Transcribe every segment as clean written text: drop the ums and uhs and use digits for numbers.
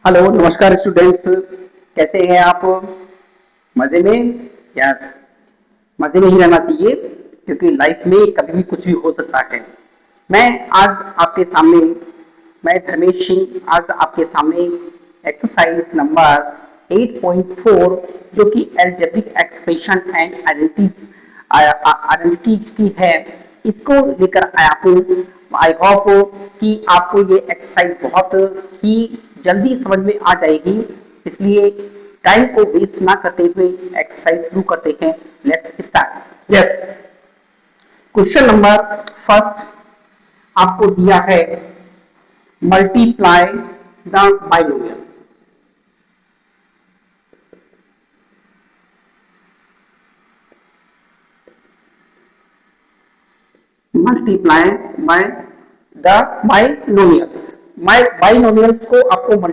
Hello नमस्कार students, कैसे हैं आप? मजे में? यस, मजे में ही रहना चाहिए क्योंकि लाइफ में कभी भी कुछ भी हो सकता है। मैं आज आपके सामने मैं धर्मेश सिंह आज आपके सामने एक्सरसाइज नंबर 8.4 जो कि एल्जेब्रिक एक्सप्रेशन एंड आइडेंटिटीज की है, इसको लेकर आया हूँ। आई होप कि आपको ये एक्सरसाइज बहुत ही जल्दी समझ में आ जाएगी, इसलिए टाइम को वेस्ट ना करते हुए एक्सरसाइज शुरू करते हैं। Let's start. Yes, question number first आपको दिया है multiply the binomial. Multiply by the binomials. Binomials को आपको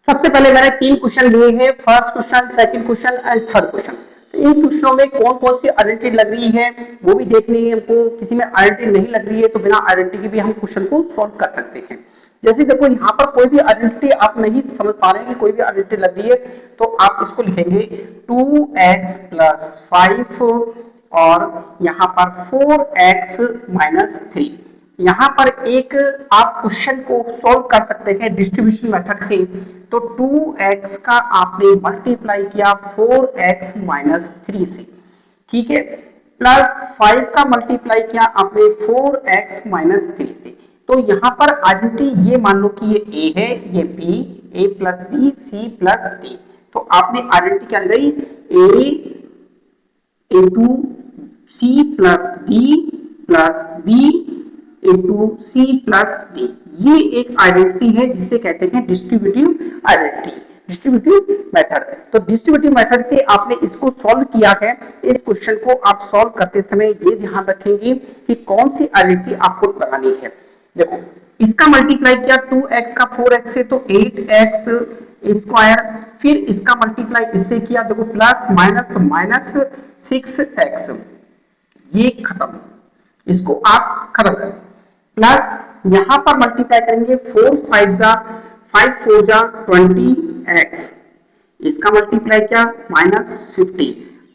सबसे पहले मैंने 3 क्वेश्चन लिए हैं, first question, second question and third question. तो इन क्वेश्चनों में कौन कौन सी आइडेंटिटी लग रही है वो भी देखनी है हमको। किसी में आइडेंटिटी नहीं लग रही है तो बिना आइडेंटिटी के भी हम क्वेश्चन को सॉल्व कर सकते हैं। जैसे देखो यहाँ पर कोई भी आइडेंटिटी आप नहीं समझ पा रहे हैं कि कोई भी आइडेंटिटी लग रही है, तो आप इसको लिखेंगे 2x + 5 और यहाँ पर 4x - 3। यहाँ पर एक आप क्वेश्चन को सॉल्व कर सकते हैं डिस्ट्रीब्यूशन मेथड से। तो 2x का आपने मल्टीप्लाई किया 4x - 3 से, ठीक है, प्लस 5 का मल्टीप्लाई किया आपने 4x - 3 से। तो यहाँ पर आइडेंटिटी ये मान लो कि ये a है, ये b, a + b, c + d। तो आपने आइडेंटिटी क्या लगाई? a into c + d + b into c + d। ये एक आइडेंटिटी है जिसे कहते हैं डिस्ट्रीब्यूटिव आइडेंटिटी, डिस्ट्रीब्यूटिव मेथड। तो डिस्ट्रीब्यूटिव मेथड से आपने इसको सॉल्व किया है। इस क्वेश्चन को आप सॉल्व करते समय ये ध्यान रखेंगे कि कौन सी आइडेंटिटी आपको बनानी है। देखो, इसका मल्टीप्लाई किया 2x का 4x से तो 8x स्क्वायर, फिर इसका मल्टीप्लाई इससे किया, देखो प्लस माइनस तो -6x, ये खत्म, इसको आप खत्म करें। प्लस यहां पर मल्टीप्लाई करेंगे 4 5 जा 5 4 जा 20x, इसका मल्टीप्लाई क्या -15।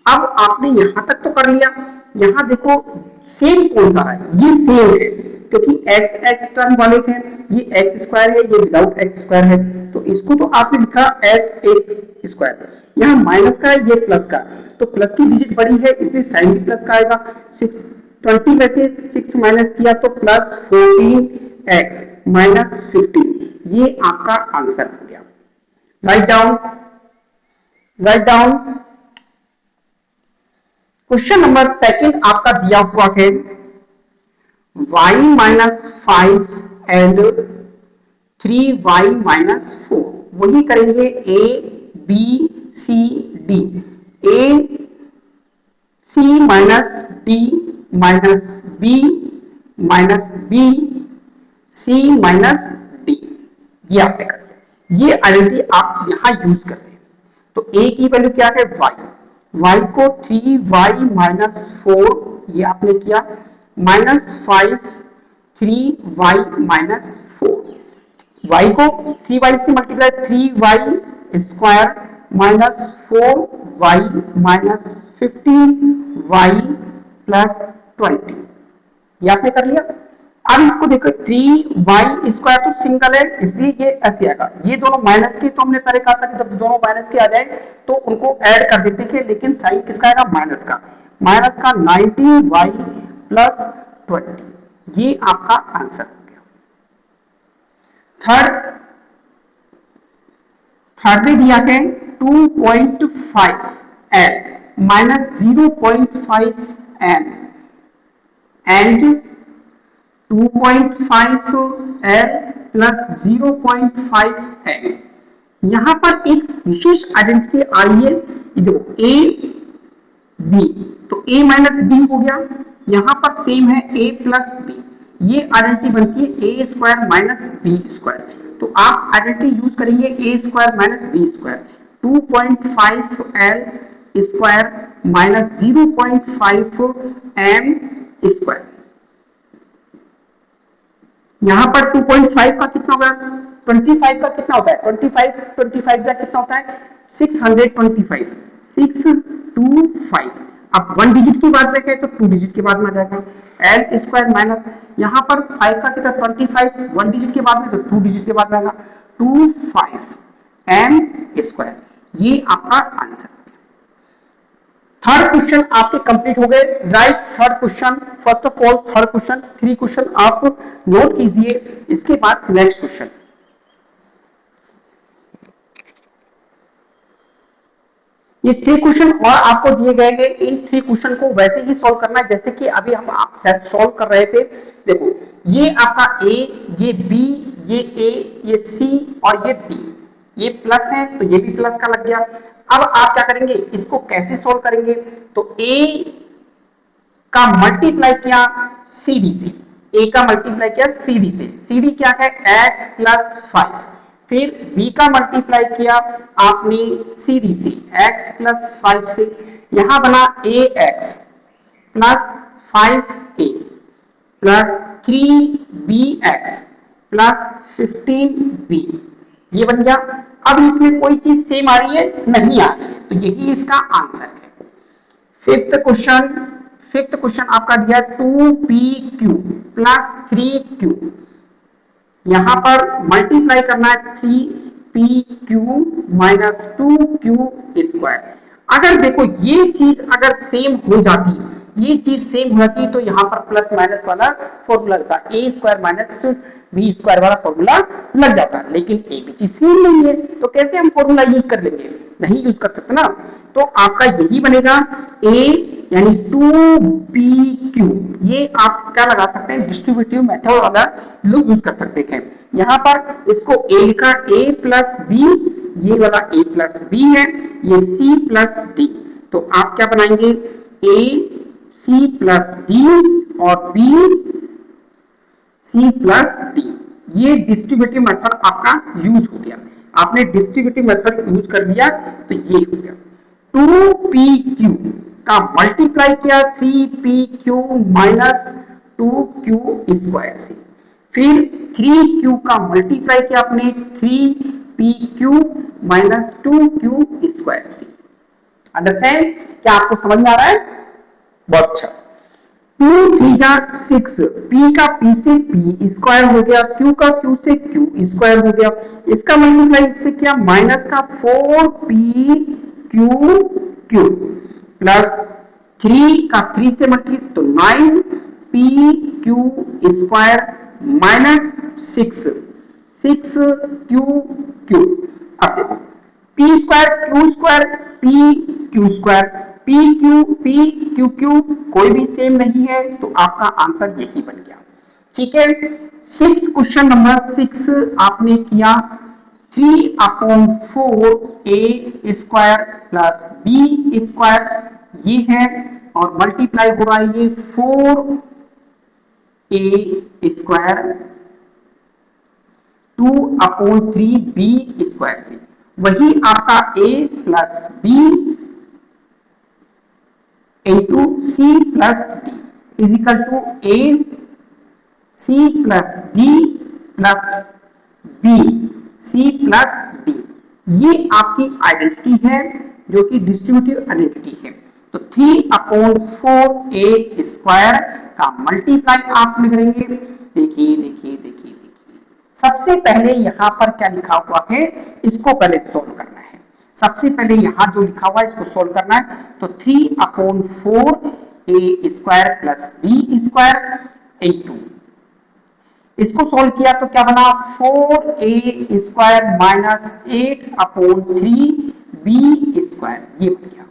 अब आपने यहां तक तो कर लिया। यहां देखो सेम कौन सा है, ये सेम है क्योंकि x x टर्म वाले हैं, ये x स्क्वायर है, ये विदाउट x स्क्वायर है। तो इसको तो आपने लिखा एट एक स्क्वायर, यहाँ माइनस का है, ये प्लस का, तो प्लस की डिजिट बड़ी है इसलिए साइन भी प्लस का आएगा। 20 में से 6 माइनस किया तो प्लस 14x - 15, ये आपका आंसर हो गया। Write down, right down. Question number second आपका दिया हुआ है y - 5 एंड 3y - 4। वही करेंगे a b c d, a c - d - b b c - d, ये आपने कर दिया। ये आइडेंटिटी आप यहां यूज कर रहे हैं। तो a की वैल्यू क्या है? y को 3y - 4 ये आपने किया, -5 3y - 4, y को 3y से multiply 3y square -4y - 15y + 20, ये आपने कर लिया। अब इसको देखो 3y स्क्वायर तो सिंगल है इसलिए ये ऐसे आएगा। ये दोनों माइनस के, तो हमने पहले कहा था कि जब दोनों माइनस के आ जाए तो उनको ऐड कर देते हैं, लेकिन साइन किसका आएगा? माइनस का। 19y + 20, ये आपका आंसर हो गया। थर्ड में दिया है 2.5 L - 0.5 M and 2.5 L + 0.5 M। यहां पर एक विशेष आइडेंटिटी आ रही है, देखो a b, तो a - b हो गया। यहां पर सेम है a + b, ये आइडेंटिटी बनती है a स्क्वायर - b स्क्वायर। तो आप आइडेंटिटी यूज करेंगे a square - b square, 2.5 L square - 0.5 M square. यहाँ पर 2.5 का कितना होगा, 25 का कितना होता है, 25 का कितना होता है 625, 625। अब 1 डिजिट की बात देखें तो 2 डिजिट के बाद में आ जाएगा एल स्क्वायर माइनस, यहाँ पर 5 का कितना 25, 1 डिजिट के बाद में तो 2 डिजिट के बाद में आएगा 25 एम स्क्वायर। ये आपका आंसर। थर्ड क्वेश्चन आपके कंप्लीट हो गए। Right third question, first of all third question, 3 question आप नोट कीजिए। इसके बाद नेक्स्ट क्वेश्चन, ये 3 क्वेश्चन और आपको दिए गए हैं। इन 3 क्वेश्चन को वैसे ही सॉल्व करना है जैसे कि अभी हम शायद सॉल्व कर रहे थे। देखो ये आपका ए, ये बी, ये ए, ये सी और ये डी, ये प्लस है तो ये भी प्लस का लग गया। अब आप क्या करेंगे, इसको कैसे सॉल्व करेंगे, तो ए का मल्टीप्लाई किया सी डी से, ए का मल्टीप्लाई किया सी डी से, सी डी क्या है x प्लस 5, फिर b का मल्टीप्लाई किया आपने सी डी से x प्लस 5 से, यहां बना ax plus 5a plus 3bx plus 15b, ये बन गया। अब इसमें कोई चीज सेम आ रही है, नहीं आ रही है, तो यही इसका आंसर है। फिफ्थ क्वेश्चन आपका दिया 2pq प्लस 3q, यहां पर मल्टीप्लाई करना है 3pq माइनस 2q स्क्वायर। अगर देखो ये चीज अगर सेम हो जाती, ये चीज सेम हो जाती तो यहां पर प्लस माइनस वाला फॉर्मूला लगता, ए स्क्वायर माइनस बी स्क्वायर वाला फॉर्मूला लग जाता, लेकिन ए बी चीज सेम नहीं है तो कैसे हम फॉर्मूला यूज कर लेंगे, नहीं यूज कर सकते ना। तो आपका यही बनेगा ए यानी 2pq, ये आप क्या लगा सकते हैं, डिस्ट्रीब्यूटिव मेथड वाला लोग यूज कर सकते हैं। यहाँ पर इसको a लिखा a प्लस बी, ये वाला a प्लस बी है, ये c प्लस डी, तो आप क्या बनाएंगे a c प्लस डी और b c प्लस डी, ये डिस्ट्रीब्यूटिव मेथड आपका यूज हो गया। आपने डिस्ट्रीब्यूटिव मेथड यूज कर लिया तो ये हो गया। 2pq का मल्टीप्लाई किया 3pq माइनस 2q स्क्वायर से, फिर 3q का मल्टीप्लाई किया आपने 3pq माइनस 2q स्क्वायर से। अंडरस्टैंड, क्या आपको समझ में आ रहा है? बहुत अच्छा। 2 3 जा 6, p का p से p स्क्वायर हो गया, q का q से q स्क्वायर हो गया, इसका मल्टीप्लाई इससे किया माइनस का 4pq प्लस 3 का 3 से मल्टीप्लाई तो 9pq स्क्वायर माइनस 6qq। अब देखो p square q square pq square, pq कोई भी सेम नहीं है तो आपका आंसर यही बन गया। ठीक है, 6 क्वेश्चन नंबर 6 आपने किया 3/4 a square plus b square, ये है और मल्टीप्लाई हो रहा है ये 4a स्क्वायर 2/3b स्क्वायर से, वही आपका a plus b into c plus d is equal to a c plus d plus b c plus d, ये आपकी आइडेंटिटी है जो कि डिस्ट्रीब्यूटिव आइडेंटिटी है। तो 3/4 ए स्क्वायर का मल्टीप्लाई आप करेंगे। देखिए देखिए देखिए देखिए, सबसे पहले यहां पर क्या लिखा हुआ है, इसको पहले सोल्व करना है। सबसे पहले यहां जो लिखा हुआ है इसको सोल्व करना है, तो 3/4 a square plus b square into, इसको सोल्व किया तो क्या बना 4a square minus 8/3 b square, ये बन गया।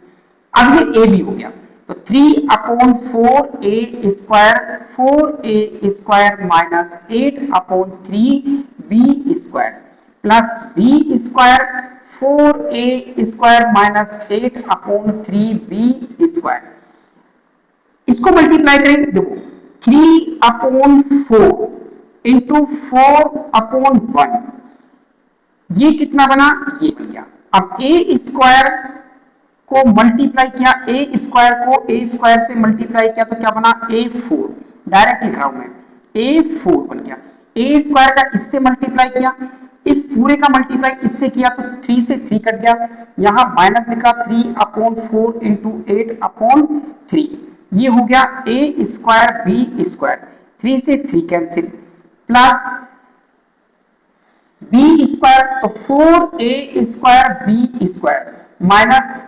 अब ये a भी हो गया, तो 3/4 a square 4a square minus 8/3 b square plus b square 4a square minus 8/3 b square, इसको मल्टीप्लाई करेंगे। देखो 3/4 इंटू 4/1, ये कितना बना, ये बन गया। अब a स्क्वायर को मल्टीप्लाई किया, a स्क्वायर को a स्क्वायर से मल्टीप्लाई किया तो क्या बना a4, डायरेक्ट लिख रहा हूं मैं a4 बन गया। ए स्क्वायर का इससे मल्टीप्लाई किया, इस पूरे का मल्टीप्लाई इससे किया तो 3 से 3 कट गया, यहां माइनस लिखा 3/4 इंटू 8/3, ये हो गया ए स्क्वायर बी स्क्वायर, 3 से 3 कैंसिल, प्लस बी स्क्वायर तो 4a square b square minus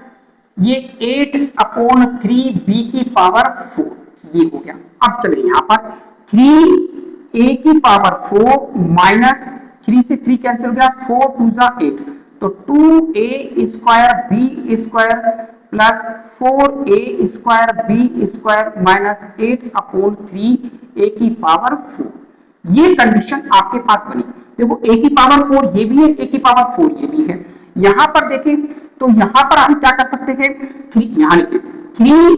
ये 8/3 बी की पावर 4, ये हो गया। अब चलिए यहां पर 3a की पावर 4 माइनस 3 से 3 कैंसिल हो गया, 4 2 8, तो 2a square b square plus 4a square b square minus 8/3 a की पावर 4, ये कंडीशन आपके पास बनी। देखो a की पावर 4 ये भी है, a की पावर 4 ये भी है। यहां पर देखें तो यहां पर हम क्या कर सकते हैं, 3 यहां लिखे 3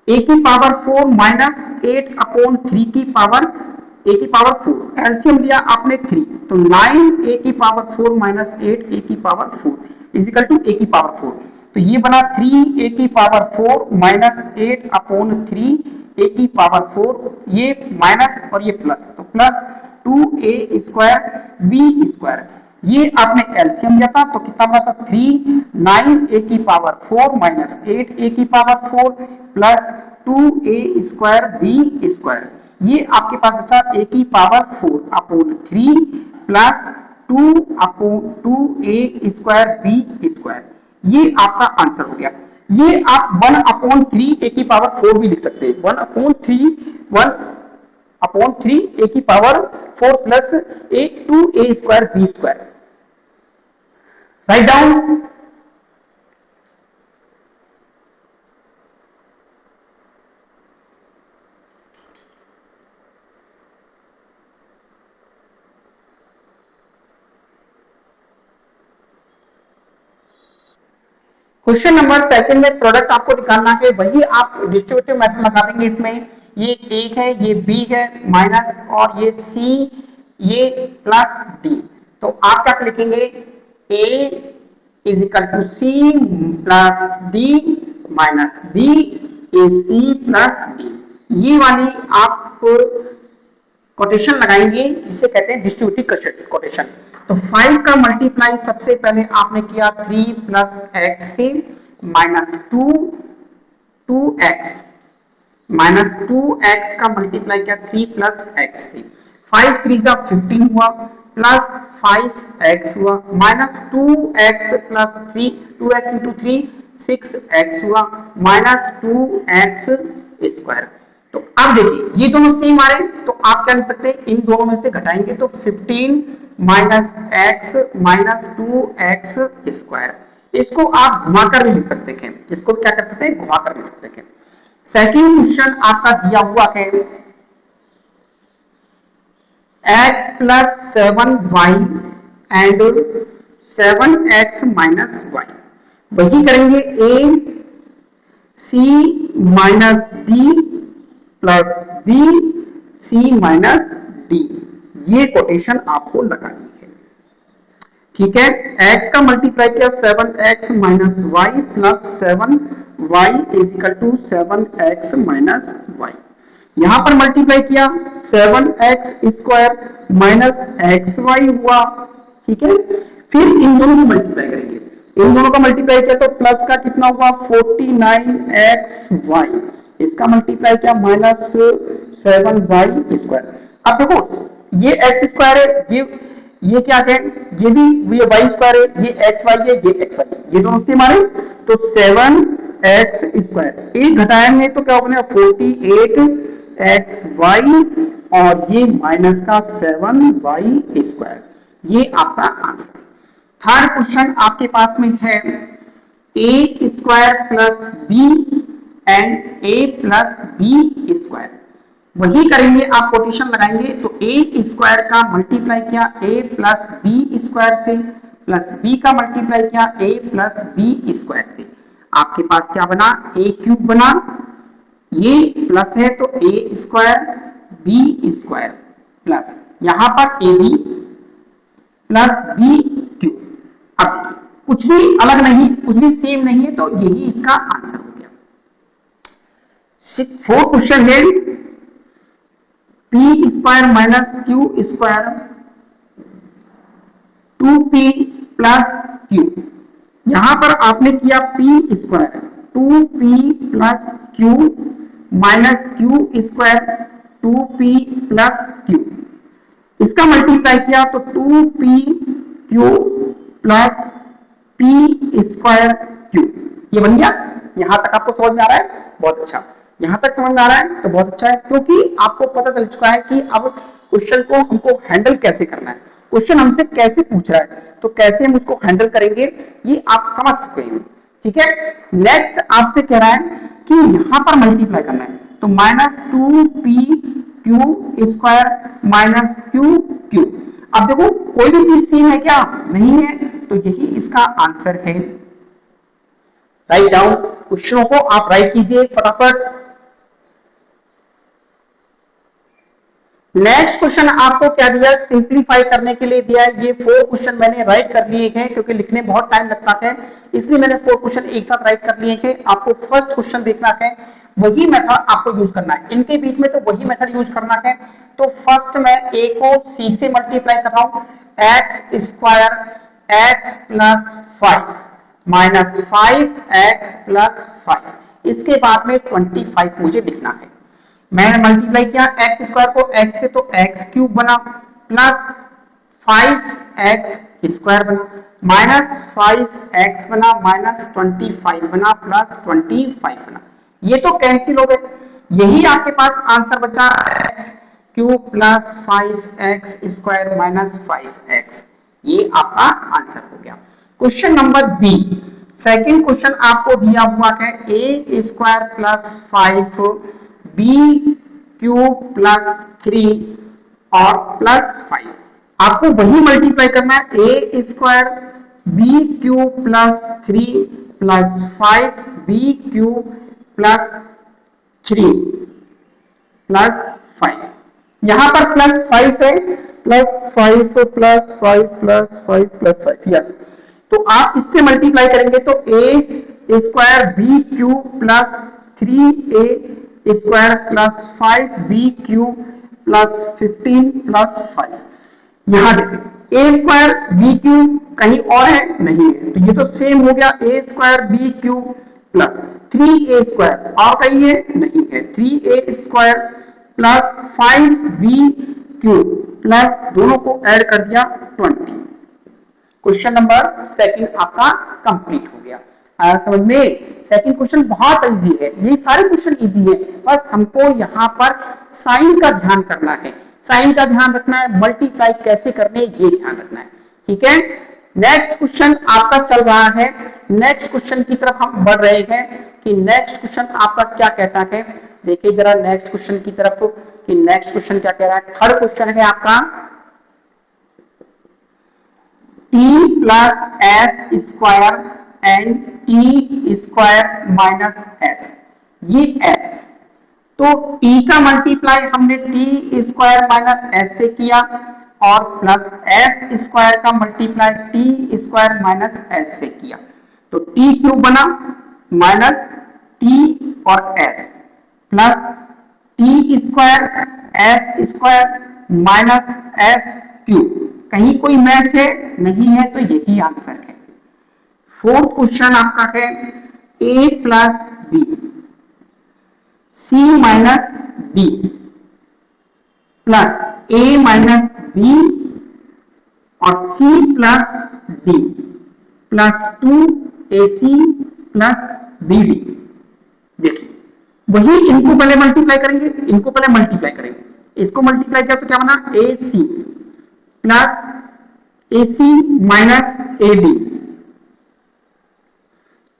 a की पावर 4 माइनस 8/3 की पावर a की पावर 4, एलसीएम लिया आपने 3, तो 9a की पावर 4 माइनस 8a की power 4 is equal to a की पावर 4, तो ये बना 3a की पावर 4 माइनस 8/3 a की पावर 4, ये माइनस और ये प्लस, तो plus 2a square b square, ये आपने एलसीएम लिया था तो कितना बना था 3, 9a की पावर 4 माइनस 8a की power 4 plus 2a square b square, ये आपके पास बचा a की power 4/3 plus 2/2a square b square, ये आपका आंसर हो गया। ये आप 1/3 a की पावर 4 भी लिख सकते हैं, 1/3 a की power 4 plus 2a square b square, write down. Question number second में प्रोडक्ट आपको निकालना है, वही आप डिस्ट्रीब्यूटिव मेथड लगा देंगे। इसमें ये एक है, ये बी है माइनस और ये सी, ये प्लस डी, तो आप क्या लिखेंगे a is equal to c plus d minus b a c plus d, ये वाली आप कोटेशन लगाएंगे जिसे कहते हैं डिस्ट्रीब्यूटिव कोटेशन। तो 5 का मल्टीप्लाई सबसे पहले आपने किया 3 प्लस एक्स से माइनस 2x माइनस 2x का मल्टीप्लाई किया 3 प्लस एक्स से, 5 3 जा 15 हुआ प्लस 5x हुआ minus 2x plus 3, 2x into 3 6x हुआ माइनस 2x स्क्वायर। तो अब देखिए ये दोनों सेम आ रहे हैं, तो आप क्या लिख सकते हैं, इन दोनों में से घटाएंगे तो 15 minus x minus 2x square, इसको आप घुमाकर भी लिख सकते हैं, इसको क्या कर सकते हैं, घुमाकर लिख सकते हैं। सेकंड क्वेश्चन आपका दिया हुआ है x plus 7y and 7x minus y, वही करेंगे a c minus d plus b c minus d, ये कोटेशन आपको लगानी है, ठीक है। x का मल्टीप्लाई किया 7x minus y plus 7y is equal to 7x minus y, यहां पर मल्टीप्लाई किया 7x स्क्वायर माइनस xy हुआ, ठीक है। फिर इन दोनों को मल्टीप्लाई करेंगे, इन दोनों का मल्टीप्लाई किया तो प्लस का कितना हुआ 49xy, इसका मल्टीप्लाई किया माइनस 7y स्क्वायर। अब देखो ये x स्क्वायर है, ये क्या है, ये भी ये y स्क्वायर है, ये xy है, ये xy, ये दोनों सेम आ रहे हैं, तो 7x स्क्वायर, एक घटाएंगे तो क्या होगा 48xy और ये माइनस का 7y स्क्वायर, ये आपका आंसर। थर्ड क्वेश्चन आपके पास में है a square plus b and a plus b square, वही करेंगे आप कोटेशन लगाएंगे, तो a स्क्वायर का मल्टीप्लाई किया a प्लस बी स्क्वायर से प्लस b का मल्टीप्लाई किया a प्लस बी स्क्वायर से, आपके पास क्या बना a क्यूब बना, ये प्लस है तो a square b square plus यहां पर a b plus b cube. अब देखिए कुछ भी अलग नहीं, कुछ भी सेम नहीं है, तो यही इसका आंसर हो गया। फोर्थ क्वेश्चन है P square minus Q square 2p plus Q. यहां पर आपने किया P square 2p plus Q minus Q square 2p plus Q, इसका मल्टीप्लाई किया तो 2p Q plus p square Q, ये बन गया। यहां तक आपको समझ में आ रहा है? बहुत अच्छा। यहां तक समझ में आ रहा है तो बहुत अच्छा है, क्योंकि आपको पता चल चुका है कि अब क्वेश्चन को हमको हैंडल कैसे करना है, क्वेश्चन हमसे कैसे पूछ रहा है तो कैसे हम उसको हैंडल करेंगे ये आप समझ सकते हैं। ठीक है, नेक्स्ट आपसे कह रहा है कि यहां पर मल्टीप्लाई करना है, तो minus 2p Q square minus Q Q. अब देखो कोई भी चीज सेम है क्या? नहीं है, तो यही इसका आंसर है। राइट डाउन, क्वेश्चनों को आप राइट कीजिए फटाफट। नेक्स्ट क्वेश्चन आपको क्या दिया? सिंप्लीफाई करने के लिए दिया है। ये 4 क्वेश्चन मैंने राइट कर लिए हैं, क्योंकि लिखने में बहुत टाइम लगता है, इसलिए मैंने 4 क्वेश्चन एक साथ राइट कर लिए हैं। आपको फर्स्ट क्वेश्चन देखना है, वही मेथड आपको यूज करना है, इनके बीच में तो वही मेथड यूज करना है। तो फर्स्ट मैं a को c से मल्टीप्लाई कर रहा हूं, x square x plus 5 minus 5x plus 5, इसके बाद में 25 मुझे लिखना है। मैंने मल्टीप्लाई किया एक्स स्क्वायर को x से, तो एक्स क्यूब बना प्लस 5x स्क्वायर बना माइनस 5x बना माइनस 25 बना प्लस 25 बना, ये तो कैंसिल हो गए। यही आपके पास आंसर बचा x cube plus 5x square minus 5x, ये आपका आंसर हो गया। Question number b, second question आपको दिया हुआ है a square plus 5 b cube plus 3 और प्लस 5, आपको वही मल्टीप्लाई करना है, a square b cube plus 3 plus 5 b cube plus 3 plus 5, यहां पर प्लस 5 है, plus 5 plus 5 plus 5 plus 5, yes. तो आप इससे मल्टीप्लाई करेंगे तो a square b cube plus 3a square plus 5b cube plus 15 plus 5। यहां देखें ए स्क्वायर बी क्यूब कहीं और है? नहीं है, तो ये तो सेम हो गया, a square b cube plus 3a square और कहीं है? नहीं है, 3a square plus 5b cube plus दोनों को ऐड कर दिया 20। क्वेश्चन नंबर सेकंड आपका कंप्लीट हो गया। आया समझ में? सेकंड क्वेश्चन बहुत इजी है, ये सारे क्वेश्चन इजी है, बस हमको यहाँ पर साइन का ध्यान करना है, साइन का ध्यान रखना है, मल्टीप्लाई कैसे करने ये ध्यान रखना है। ठीक है, नेक्स्ट क्वेश्चन आपका चल रहा है, नेक्स्ट क्वेश्चन की तरफ हम बढ़ रहे हैं कि नेक्स्ट क्वेश्चन आपका क्या कहता है। देखिए जरा नेक्स्ट क्वेश्चन की तरफ कि नेक्स्ट क्वेश्चन क्या कह रहा है। थर्ड क्वेश्चन है आपका t plus S square and T square minus S, ये s, तो t का मल्टीप्लाई हमने t स्क्वायर माइनस एस से किया और प्लस s स्क्वायर का multiply t square minus S से किया, तो t क्यूब बना माइनस t और s plus t square s square minus s cube, कहीं कोई मैच है? नहीं है, तो यही आंसर है। फोर्थ क्वेश्चन आपका है a plus b c minus d plus a minus b और c plus d plus 2ac plus bd। देखिए वही इनको पहले मल्टीप्लाई करेंगे, इनको पहले मल्टीप्लाई करेंगे, इसको मल्टीप्लाई किया तो क्या बना ac plus ac minus ad,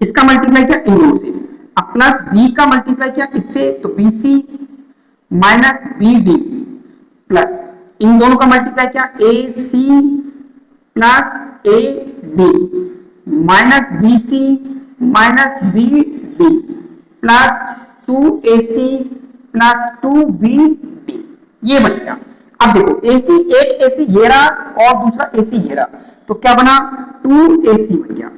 इसका मल्टीप्लाई किया इन दोनों से, अब प्लस b का मल्टीप्लाई किया इससे तो bc माइनस bd प्लस इन दोनों का मल्टीप्लाई किया ac plus ad minus bc minus bd plus 2ac plus 2bd, ये बन गया। अब देखो ac, एक ac ये रहा और दूसरा ac ये रहा, तो क्या बना 2ac बन गया,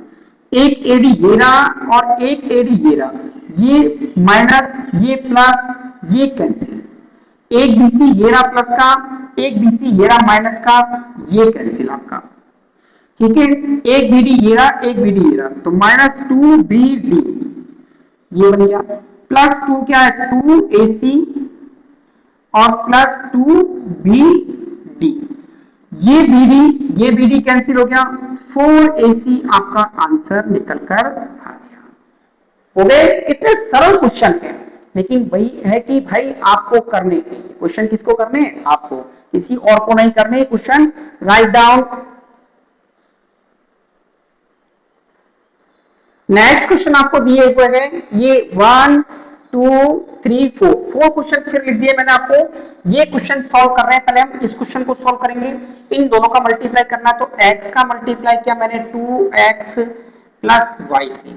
एक AD ये रहा और एक AD ये रहा, ये माइनस ये प्लस ये कैंसिल, एक बीसी ये रहा प्लस का, एक बीसी ये रहा माइनस का, ये कैंसिल आपका, ठीक है। एक बीडी ये रहा, एक बीडी ये रहा, तो माइनस टू बी डी ये बन गया, प्लस टू क्या है, टू ए सी और प्लस टू बी डी, ये बीडी कैंसिल हो गया, 4AC आपका आंसर निकल कर आ गया। हो गए, कितने सरल क्वेश्चन है, लेकिन वही है कि भाई आपको करने हैं क्वेश्चन, किसको करने हैं, आपको, किसी और को नहीं करने question. Write down. Next question आपको दिए हुए हैं, ये 1 2 3 4 क्वेश्चन फिर लिख दिए मैंने आपको। ये क्वेश्चन सॉल्व कर रहे हैं, पहले हम इस क्वेश्चन को सॉल्व करेंगे। इन दोनों का मल्टीप्लाई करना, तो x का मल्टीप्लाई किया मैंने 2x प्लस वाई से,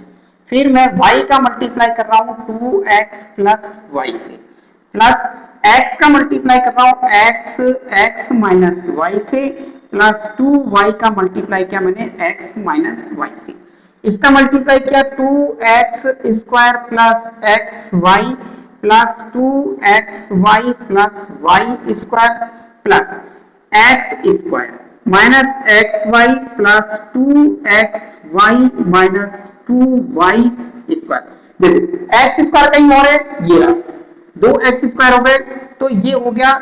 फिर मैं y का मल्टीप्लाई कर रहा हूं 2x प्लस वाई से, प्लस x का मल्टीप्लाई कर रहा हूं x माइनस वाई से, प्लस 2y का मल्टीप्लाई किया मैंने x माइनस वाई से। इसका मल्टीप्लाई किया 2x square plus x y plus 2xy plus y square plus x square minus x y plus 2xy minus 2y square. देखो x square कहीं और है, ये रहा, 2x स्क्वायर हो गए, तो ये हो गया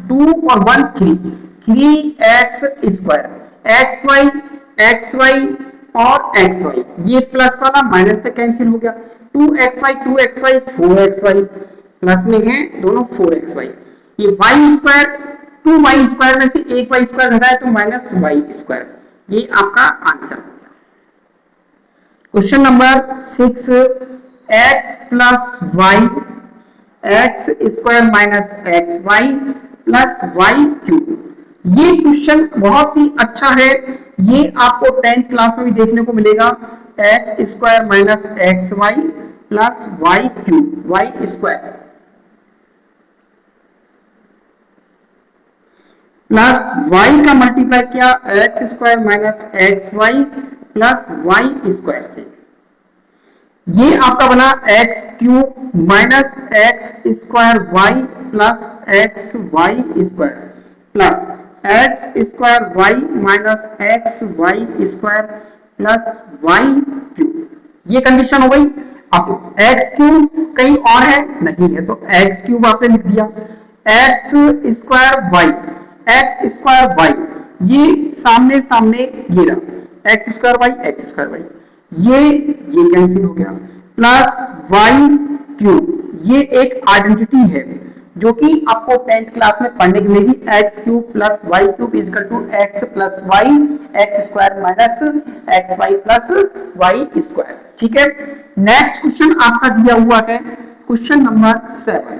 2 और 1 3x स्क्वायर, xy और xy, ये प्लस वाला माइनस से कैंसिल हो गया, 2xy 4xy, प्लस में है दोनों 4xy, ये y स्क्वायर 2y स्क्वायर में से एक y स्क्वायर घटा है तो माइनस y स्क्वायर, ये आपका आंसर हो गया। Question number 6, x plus y x square minus x y plus y cube. ये क्वेश्चन बहुत ही अच्छा है, ये आपको 10th क्लास में भी देखने को मिलेगा, x square minus x y plus y cube, y square plus y का मल्टीप्लाई किया x square minus x y plus y square से, ये आपका बना x cube minus x square y plus x y square plus x square y minus x y square plus y cube. ये condition हो गई। अब x cube कहीं और है नहीं है, तो एक्स क्यूब आपने लिख दिया, एक्स स्क्वायर वाई ये सामने सामने ये रहा, एक्स स्क्वायर वाई ये कैंसिल हो गया, प्लस वाई क्यूब, ये एक आइडेंटिटी है जो कि आपको 10th क्लास में पढ़ने की मिलेगी, x cube plus y cube is equal to x plus y x square minus x y plus y square. ठीक है, नेक्स्ट क्वेश्चन आपका दिया हुआ है question number 7,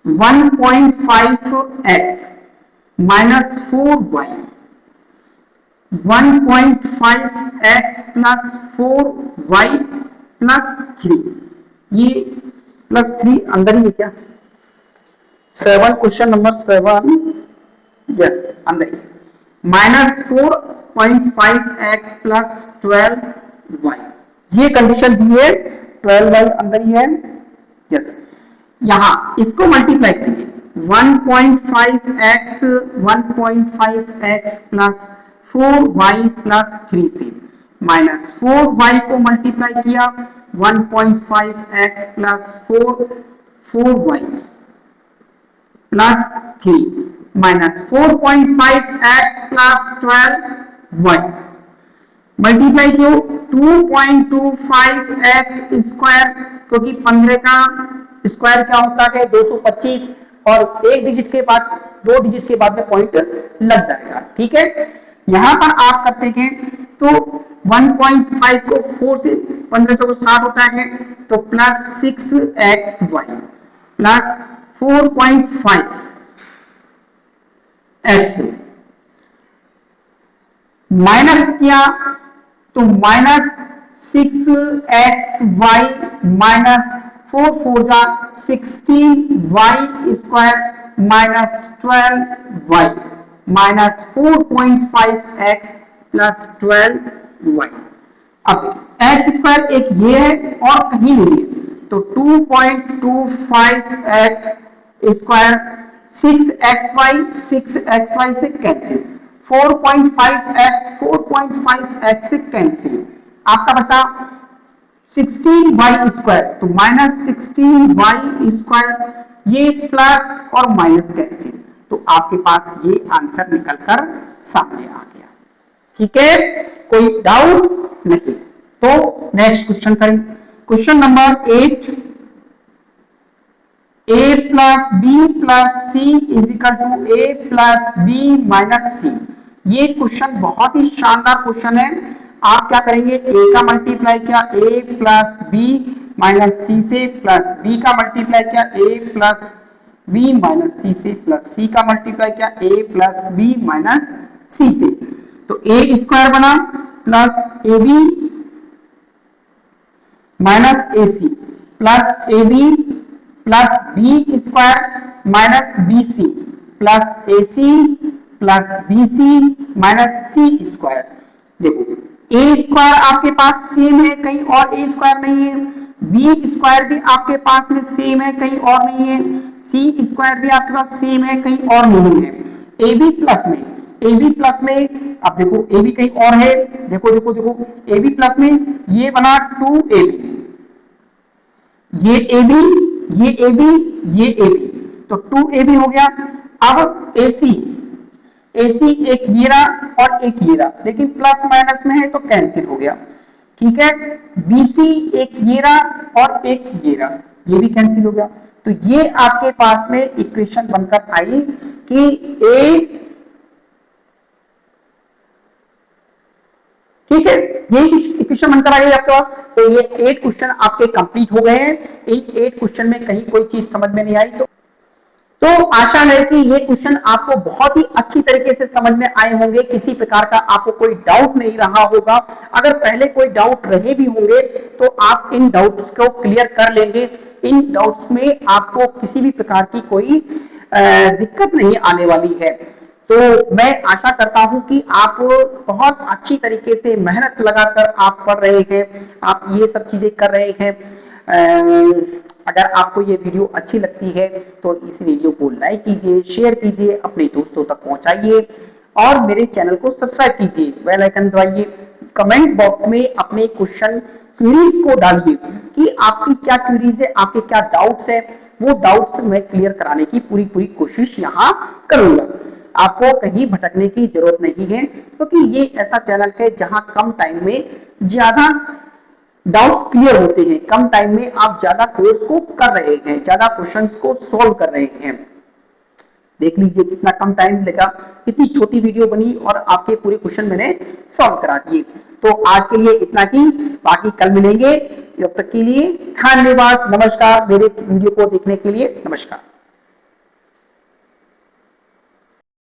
1.5x minus 4y 1.5x plus 4y plus 3, ये प्लस 3 अंदर ही है क्या, 7 क्वेश्चन नंबर 7 यस अंदर ही, माइनस 4.5x प्लस 12y, ये कंडीशन दी है, 12y अंदर ही है यस। यहां इसको मल्टीप्लाई करेंगे 1.5x प्लस 4y प्लस 3 से, माइनस 4y को मल्टीप्लाई किया 1.5x plus 4y plus 3 minus 4.5x plus 12y multiply क्यों 2.25x स्क्वायर, क्योंकि 15 का स्क्वायर क्या होता है 225, और एक डिजिट के बाद 2 डिजिट के बाद में पॉइंट लग जाएगा। ठीक है, यहां पर आप करते हैं तो 1.5 को 4 से 15 को 60 होता है, तो plus 6xy plus 4.5x minus किया तो माइनस 6xy माइनस 4 4 जा 16y square minus 12y minus 4.5x plus 12y। अब x स्क्वायर एक ये है और कहीं नहीं है, तो 2.25x स्क्वायर 6xy से कैंसिल 4.5x से कैंसिल आपका बचा 16y स्क्वायर तो माइनस 16y स्क्वायर ये प्लस और माइनस कैंसिल तो आपके पास ये आंसर निकलकर सामने आ गया। ठीक है, कोई डाउट नहीं। तो नेक्स्ट क्वेश्चन करें। Question number 8 a plus b plus c is equal to a plus b minus c. ये क्वेश्चन बहुत ही शानदार क्वेश्चन है। आप क्या करेंगे, a का मल्टीप्लाई किया a plus b minus c से, प्लस b का मल्टीप्लाई किया a plus b minus c से, प्लस c का मल्टीप्लाई किया a plus b minus c से। तो a स्क्वायर बना plus a b minus a c plus a b plus b square minus b c plus a c plus b c minus c square. देखो a square आपके पास same है, कहीं और ए square नहीं है। बी स्क्वायर भी आपके पास में सेम है, कहीं और नहीं है। सी स्क्वायर भी आपके पास सेम है, कहीं और नहीं है। ए बी प्लस में अब देखो ए बी कहीं और है। देखो देखो देखो ए बी प्लस में ये बना 2ab, ये ए बी ये ए बी ये ए बी तो 2ab हो गया। अब AC एक ये रहा और एक ये रहा, लेकिन प्लस माइनस में है तो कैंसिल हो गया। ठीक है, BC एक ये रहा और एक ये रहा, ये भी कैंसिल हो गया। तो ये आपके पास में इक्वेशन बनकर आई कि A, ठीक है, ये इक्वेशन बनकर आई आपके पास। तो ये 8 क्वेश्चन आपके कंप्लीट हो गए हैं। इन 8 क्वेश्चन में कहीं कोई चीज समझ में नहीं आई तो आशा है कि ये क्वेश्चन आपको बहुत ही अच्छी तरीके से समझ में आए होंगे। किसी प्रकार का आपको कोई डाउट नहीं रहा होगा। अगर पहले कोई डाउट रहे भी होंगे तो आप इन डाउट्स को क्लियर कर लेंगे। इन डाउट्स में आपको किसी भी प्रकार की कोई दिक्कत नहीं आने वाली है। तो मैं आशा करता हूं कि आप बहुत अच्छी तरीके से मेहनत लगाकर आप पढ़ रहे हैं, आप ये सब चीजें कर रहे हैं। अगर आपको ये वीडियो अच्छी लगती है तो इस वीडियो को लाइक कीजिए, शेयर कीजिए, अपने दोस्तों तक पहुंचाइए और मेरे चैनल को सब्सक्राइब कीजिए, बेल आइकन दबाइए। कमेंट बॉक्स में अपने क्वेश्चन क्वेरीज को डालिए कि आपकी क्या क्वेरीज है, आपके क्या डाउट्स है। वो डाउट्स मैं क्लियर कराने की पूरी कोशिश यहाँ करूंगा। आपको कहीं भटकने की जरूरत नहीं है, क्योंकि ये ऐसा चैनल है जहां कम टाइम में ज्यादा डाउट्स क्लियर होते हैं। कम टाइम में आप ज्यादा कोर्स को कर रहे हैं, ज्यादा क्वेश्चंस को सॉल्व कर रहे हैं। देख लीजिए कितना कम टाइम लगा, कितनी छोटी वीडियो बनी और आपके पूरे क्वेश्चन मैंने सॉल्व करा दिए। तो आज के लिए इतना ही, बाकी कल मिलेंगे। तब तक के लिए धन्यवाद, नमस्कार। मेरे वीडियो को देखने के लिए नमस्कार।